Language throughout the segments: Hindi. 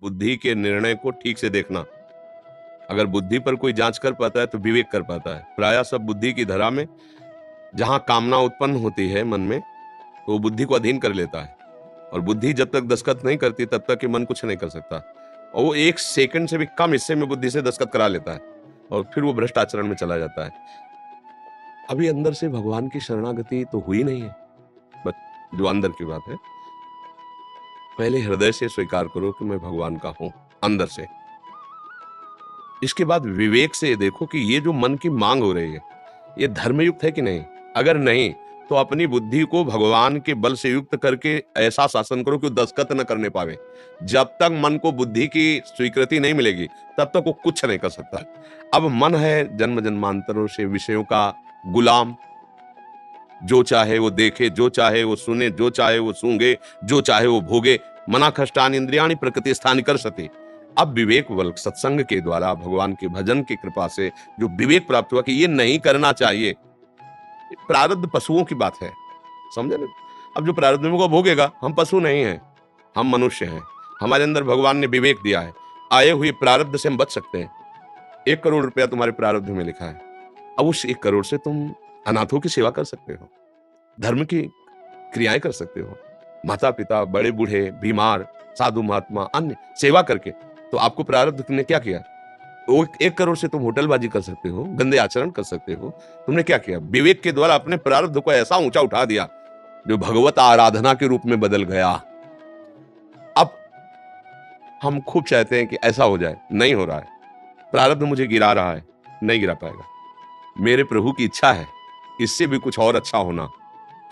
बुद्धि के निर्णय को ठीक से देखना। अगर बुद्धि पर कोई जांच कर पाता है तो विवेक कर पाता है। प्रायः सब बुद्धि की धरा में जहां कामना उत्पन्न होती है मन में, तो वो बुद्धि को अधीन कर लेता है, और बुद्धि जब तक दस्तखत नहीं करती तब तक कि मन कुछ नहीं कर सकता, और वो 1 सेकंड से भी कम हिस्से में बुद्धि से दस्तखत करा लेता है और फिर वो भ्रष्ट आचरण में चला जाता है। अभी अंदर से भगवान की शरणागति तो हुई नहीं है, बस जो अंदर की बात है, पहले हृदय से स्वीकार करो कि मैं भगवान का हूं, अंदर से। इसके बाद विवेक से देखो कि ये जो मन की मांग हो रही है ये धर्मयुक्त है कि नहीं। अगर नहीं तो अपनी बुद्धि को भगवान के बल से युक्त करके ऐसा शासन करो कि वो दस्तखत न करने पावे। जब तक मन को बुद्धि की स्वीकृति नहीं मिलेगी तब तक वो कुछ नहीं कर सकता। अब मन है जन्म जन्मांतरों से विषयों का गुलाम, जो चाहे वो देखे, जो चाहे वो सुने, जो चाहे वो सूंघे, जो चाहे वो भोगे। मना खष्टान इंद्रियाणि प्रकृति स्थान कर सती। अब विवेक बल सत्संग के द्वारा भगवान के भजन की कृपा से जो विवेक प्राप्त हुआ कि ये नहीं करना चाहिए, प्रारब्ध पशुओं की बात है, समझे ना। अब जो प्रारब्ध में को भोगेगा, हम पशु नहीं हैं, हम मनुष्य हैं। हमारे अंदर भगवान ने विवेक दिया है, आए हुए प्रारब्ध से हम बच सकते हैं। 1 करोड़ रुपया तुम्हारे प्रारब्ध में लिखा है, अब उस 1 करोड़ से तुम अनाथों की सेवा कर सकते हो, धर्म की क्रियाएं कर सकते हो, माता पिता, बड़े बूढ़े, बीमार, साधु महात्मा, अन्य सेवा करके। तो आपको प्रारब्ध ने क्या किया? वो 1 करोड़ से तुम होटलबाजी कर सकते हो, गंदे आचरण कर सकते हो। तुमने क्या किया? विवेक के द्वारा अपने प्रारब्ध को ऐसा ऊंचा उठा दिया जो भगवत आराधना के रूप में बदल गया। अब हम खूब चाहते हैं कि ऐसा हो जाए, नहीं हो रहा है। प्रारब्ध मुझे गिरा रहा है, नहीं गिरा पाएगा। मेरे प्रभु की इच्छा है इससे भी कुछ और अच्छा होना,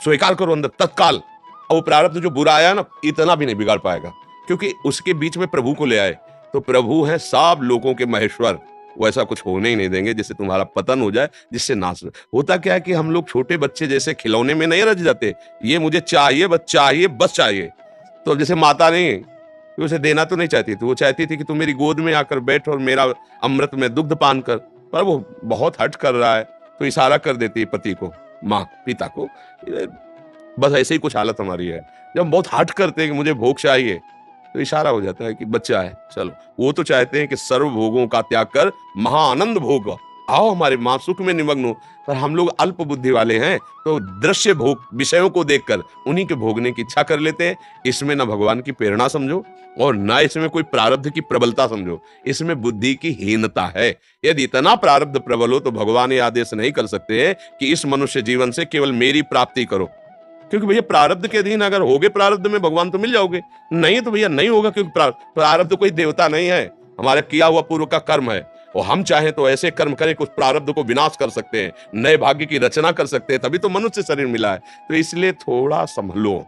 स्वीकार करो अंदर तत्काल। और वो प्रारब्ध जो बुरा आया ना, इतना भी नहीं बिगाड़ पाएगा, क्योंकि उसके बीच में प्रभु को ले आए। तो प्रभु है सब लोगों के महेश्वर, वो ऐसा कुछ होने ही नहीं देंगे जिससे तुम्हारा पतन हो जाए, जिससे नाश होता। क्या है कि हम लोग छोटे बच्चे जैसे खिलौने में नहीं रच जाते, ये मुझे चाहिए, बस चाहिए, बस चाहिए। तो जैसे माता नहीं, कि उसे देना तो नहीं चाहती थी, वो चाहती थी कि तू मेरी गोद में आकर बैठ और मेरा अमृत में दुग्ध पान कर। पर वो बहुत हट कर रहा है तो इशारा कर देती है पति को, माँ पिता को। बस ऐसे ही कुछ हालत हमारी है। जब हम बहुत हट करते हैं कि मुझे भोग चाहिए, तो इशारा हो जाता है कि बच्चा है, चलो। वो तो चाहते हैं कि सर्व भोगों का त्याग कर महाआनंद भोग, आओ हमारे मां सुख में निमग्न हो। पर हम लोग अल्प बुद्धि वाले हैं, तो दृश्य भोग विषयों को देखकर उन्हीं के भोगने की इच्छा कर लेते हैं। इसमें न भगवान की प्रेरणा समझो और न इसमें कोई प्रारब्ध की प्रबलता समझो, इसमें बुद्धि की हीनता है। यदि इतना प्रारब्ध प्रबल हो तो भगवान ये आदेश नहीं कर सकते हैं कि इस मनुष्य जीवन से केवल मेरी प्राप्ति करो, क्योंकि भैया प्रारब्ध के अधीन अगर होगे प्रारब्ध में भगवान तो मिल जाओगे, नहीं तो भैया नहीं होगा, क्योंकि प्रारब्ध कोई देवता नहीं है, हमारा किया हुआ पूर्व का कर्म है। और हम चाहें तो ऐसे कर्म करें कि उस प्रारब्ध को विनाश कर सकते हैं, नए भाग्य की रचना कर सकते हैं, तभी तो मनुष्य शरीर मिला है। तो इसलिए थोड़ा संभलो।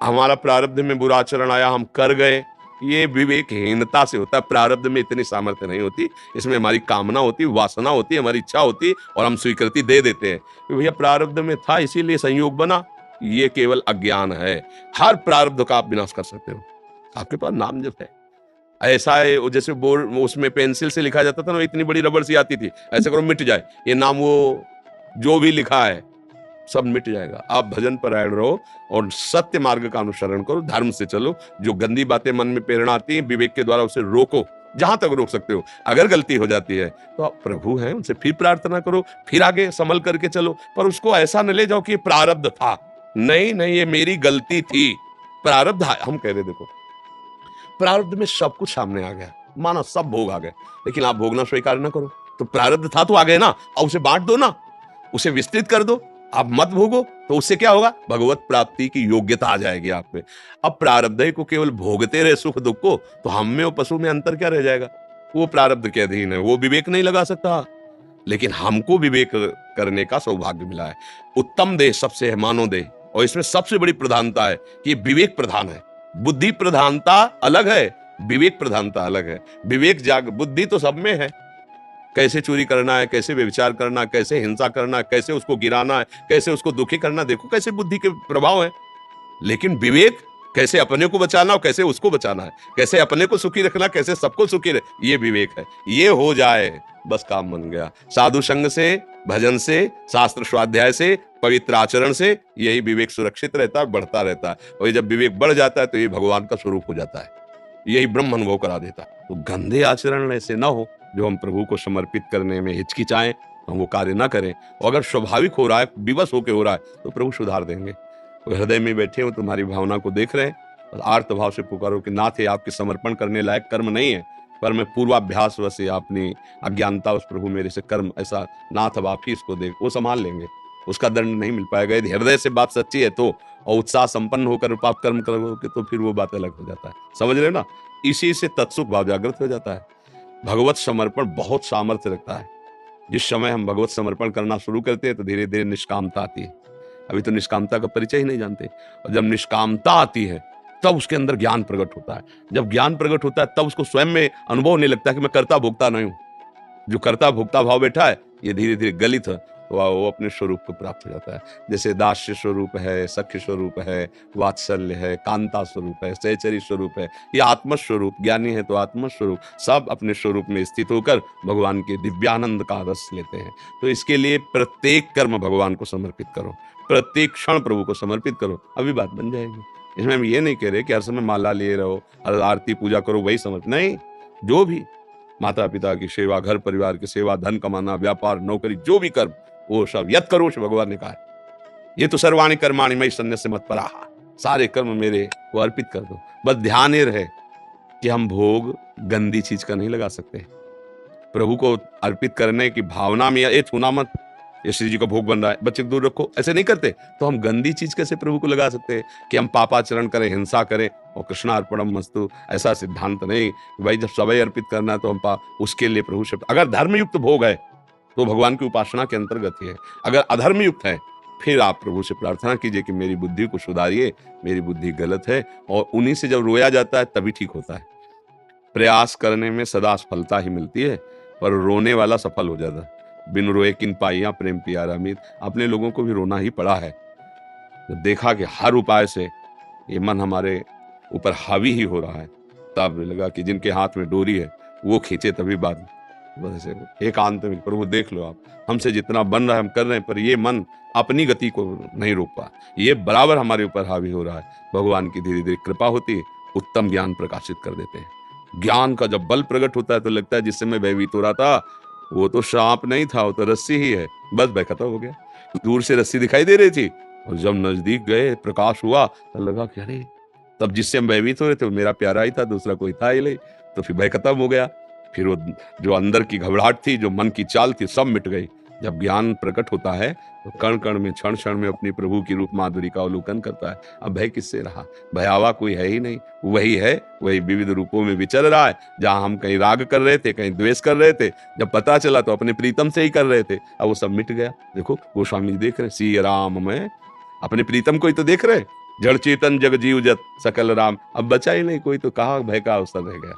हमारा प्रारब्ध में बुरा आचरण आया, हम कर गए, ये विवेकहीनता से होता है। प्रारब्ध में इतनी सामर्थ्य नहीं होती, इसमें हमारी कामना होती, वासना होती, हमारी इच्छा होती, और हम स्वीकृति दे देते हैं कि भैया प्रारब्ध में था इसीलिए संयोग बना। ये केवल अज्ञान है। हर प्रारब्ध का आप विनाश कर सकते हो, आपके पास नाम जप है। ऐसा है, वो जैसे बोर्ड उसमें पेंसिल से लिखा जाता था ना, इतनी बड़ी रबड़ सी आती थी, ऐसे करो मिट जाए ये नाम, वो जो भी लिखा है सब मिट जाएगा। आप भजन परायण रहो और सत्य मार्ग का अनुसरण करो, धर्म से चलो। जो गंदी बातें मन में प्रेरणा आती है, विवेक के द्वारा उसे रोको, जहां तक रोक सकते हो। अगर गलती हो जाती है तो आप प्रभु हैं, उनसे फिर प्रार्थना करो, फिर आगे संभल करके चलो। पर उसको ऐसा न ले जाओ कि प्रारब्ध था, नहीं नहीं ये मेरी गलती थी। प्रारब्ध हम कह रहे देखो, प्रारब्ध में सब कुछ सामने आ गया, माना सब भोग आ गए, लेकिन आप भोगना स्वीकार ना करो। तो प्रारब्ध था तो आ गए ना, और उसे बांट दो ना, उसे विस्तृत कर दो। आप मत भोगो तो उससे क्या होगा? भगवत प्राप्ति की योग्यता आ जाएगी आप में। अब प्रारब्ध को केवल भोगते रहे सुख दुख को, तो हम में और पशु में अंतर क्या रह जाएगा? वो प्रारब्ध के अधीन है, वो विवेक नहीं लगा सकता। लेकिन हमको विवेक करने का सौभाग्य मिला है। उत्तम देह सबसे है मानव देह, और इसमें सबसे बड़ी प्रधानता है कि विवेक प्रधान है। बुद्धि प्रधानता अलग है, विवेक प्रधानता अलग है। विवेक जाग, बुद्धि तो सब में है, कैसे चोरी करना है, कैसे व्यभिचार करना, कैसे हिंसा करना, कैसे उसको गिराना है, कैसे उसको दुखी करना, देखो कैसे बुद्धि के प्रभाव है। लेकिन विवेक कैसे अपने को बचाना और कैसे उसको बचाना है, कैसे अपने को सुखी रखना, कैसे सबको सुखी रहे, ये विवेक है। ये हो जाए बस काम बन गया। साधु संग से, भजन से, शास्त्र स्वाध्याय से, पवित्र आचरण से यही विवेक सुरक्षित रहता है, बढ़ता रहता है। और जब विवेक बढ़ जाता है तो ये भगवान का स्वरूप हो जाता है। यही ब्रह्म अनुभव करा देता है। तो गंदे आचरण ऐसे ना हो जो हम प्रभु को समर्पित करने में हिचकिचाएं, हम वो कार्य ना करें। और अगर स्वाभाविक हो रहा है, विवश होके हो रहा है, तो प्रभु सुधार देंगे। वो हृदय में बैठे हो, तुम्हारी भावना को देख रहे हैं, और आर्त भाव से पुकारो कि नाथ, ये आपके समर्पण करने लायक कर्म नहीं है, पर मैं पूर्वाभ्यास वश या अपनी अज्ञानता उस प्रभु मेरे से कर्म ऐसा, नाथ अब आप ही इसको देख, वो संभाल लेंगे, उसका दंड नहीं मिल पाएगा। यदि हृदय से बात सच्ची है तो, और उत्साह संपन्न होकर पाप कर्म करोगे तो फिर वो बात अलग हो जाता है। समझ रहे हो ना? इसी से तत्सुख भाव जागृत हो जाता है। भगवत समर्पण बहुत सामर्थ्य रखता है। जिस समय हम भगवत समर्पण करना शुरू करते हैं तो धीरे धीरे निष्कामता आती है। अभी तो निष्कामता का परिचय ही नहीं जानते, और जब निष्कामता आती है तब उसके अंदर ज्ञान प्रकट होता है। जब ज्ञान प्रकट होता है तब उसको स्वयं में अनुभव नहीं लगता कि मैं कर्ता भोक्ता नहीं हूं। जो कर्ता भोक्ता भाव बैठा है ये धीरे धीरे गलित है, तो वो अपने स्वरूप को प्राप्त हो जाता है। जैसे दास्य स्वरूप है, सख्य स्वरूप है, वात्सल्य है, कांता स्वरूप है, सहचरी स्वरूप है, ये आत्मस्वरूप। ज्ञानी है तो आत्मस्वरूप, सब अपने स्वरूप में स्थित होकर भगवान के दिव्यानंद का रस लेते हैं। तो इसके लिए प्रत्येक कर्म भगवान को समर्पित करो, प्रत्येक क्षण प्रभु को समर्पित करो, अभी बात बन जाएगी। इसमें हम ये नहीं कह रहे कि हर समय माला लिए रहो, हर आरती पूजा करो वही समर्पित नहीं। जो भी माता पिता की सेवा, घर परिवार की सेवा, धन कमाना, व्यापार, नौकरी, जो भी कर्म, वो सब यत् करो भगवान ने कहा है। ये तो सर्वाणि कर्माणि मयि सन्न्यस्य मत्पराः, सारे कर्म मेरे को अर्पित कर दो। बस ध्यान ये रहे कि हम भोग गंदी चीज का नहीं लगा सकते। प्रभु को अर्पित करने की भावना में ये छूना मत, ये श्री जी का भोग बन रहा है, बच्चे को दूर रखो, ऐसे नहीं करते तो हम गंदी चीज कैसे प्रभु को लगा सकते हैं कि हम पापाचरण करें, हिंसा करें और कृष्णार्पणम मस्तु, ऐसा सिद्धांत नहीं। भाई जब सवै अर्पित करना है तो हम उसके लिए प्रभु से, अगर धर्मयुक्त भोग है तो भगवान की उपासना के अंतर्गत ही है। अगर अधर्मयुक्त है फिर आप प्रभु से प्रार्थना कीजिए कि मेरी बुद्धि को सुधारिए, मेरी बुद्धि गलत है, और उन्हीं से जब रोया जाता है तभी ठीक होता है। प्रयास करने में सदा सफलता ही मिलती है, पर रोने वाला सफल हो जाता है। बिन रोए किन पाइया प्रेम प्यारा मीत, अपने लोगों को भी रोना ही पड़ा है। जब देखा कि हर उपाय से ये मन हमारे ऊपर हावी ही हो रहा है, तब लगा कि जिनके हाथ में डोरी है वो खींचे तभी बात। बस एकांत में प्रभु देख लो, आप हमसे जितना बन रहा है हम कर रहे हैं, पर ये मन अपनी गति को नहीं रोक पा, ये बराबर हमारे ऊपर हावी हो रहा है। भगवान की धीरे धीरे कृपा होती है, उत्तम ज्ञान प्रकाशित कर देते हैं। ज्ञान का जब बल प्रकट होता है तो लगता है जिससे मैं भयभीत हो रहा था वो तो सांप नहीं था, वो तो रस्सी ही है। बस भय खत्म हो गया। दूर से रस्सी दिखाई दे रही थी और जब नजदीक गए, प्रकाश हुआ, तो लगा कि अरे, तब जिससे हम भयभीत हो रहे थे वो मेरा प्यारा ही था, दूसरा कोई था ही नहीं। तो फिर भय खत्म हो गया। फिर वो जो अंदर की घबराहट थी, जो मन की चाल थी, सब मिट गई। जब ज्ञान प्रकट होता है तो कण कण में, क्षण क्षण में अपनी प्रभु की रूप माधुरी का अवलोकन करता है। अब भय किससे रहा? भयावा कोई है ही नहीं, वही है, वही विविध रूपों में विचर रहा है। जहां हम कहीं राग कर रहे थे, कहीं द्वेष कर रहे थे, जब पता चला तो अपने प्रीतम से ही कर रहे थे, अब वो सब मिट गया। देखो गोस्वामी जी देख रहे, सी राम में अपने प्रीतम को ही तो देख रहे, जड़ चेतन जग जीव जत सकल राम। अब बचा ही नहीं कोई, तो कहा भय का अवसर रह गया।